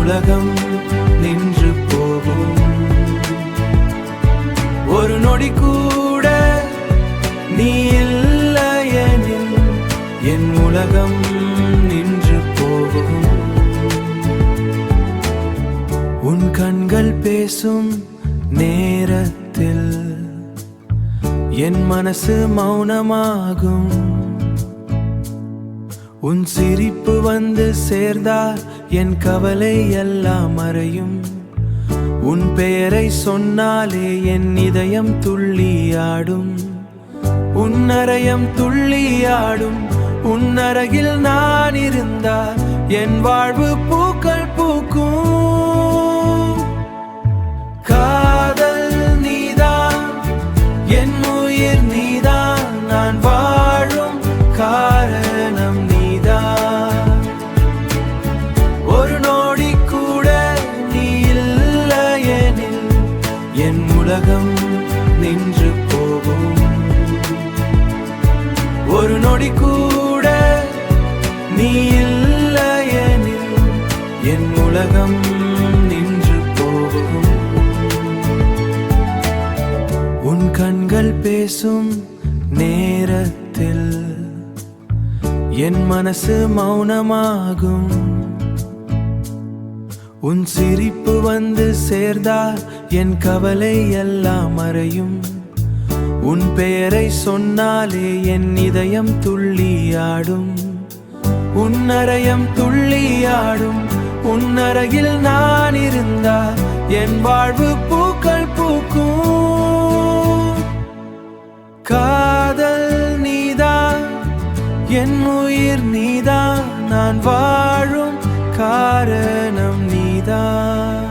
உலகம் நின்று போகும். ஒரு நொடி கூட நீ இல்லையெனில் என் உலகம் நின்று போகும். உன் கண்கள் பேசும் நேரத்தில் என் மனசு மௌனமாகும். உன் சிரிப்பு வந்து சேர்ந்தால் என் கவலை எல்லாம் மறையும். உன் பெயரை சொன்னாலே என் இதயம் துள்ளியாடும். உன் அறையம் துள்ளியாடும். உன் அருகில் நான் இருந்தால் என் வாழ்வு பூக்கள் பூக்கும். காதல் நீதான், என் உயிர் நீதான், நான் வாழும் காரணம் நீதான். ஒரு நொடி கூட நீ இல்லையெனில் என் உலகம் நின்று போகும். ஒரு நொடி கூட நீ இல்லையெனில் என் உலகம் நின்று போகும். உன் கண்கள் பேசும் நேரத்தில் என் மனசு மௌனமாகும். உன் சிரிப்பு வந்து சேர்ந்தால் என் கவலை எல்லாம் மறையும். உன் பெயரை சொன்னாலே என் இதயம் துள்ளியாடும். உன் அறையம் துள்ளியாடும். உன் அருகில் நான் இருந்தால் என் வாழ்வு பூக்கள் பூக்கும். காதல் நீதான், என் உயிர் நீதான், நான் வாழும் காரணம் நீதான்.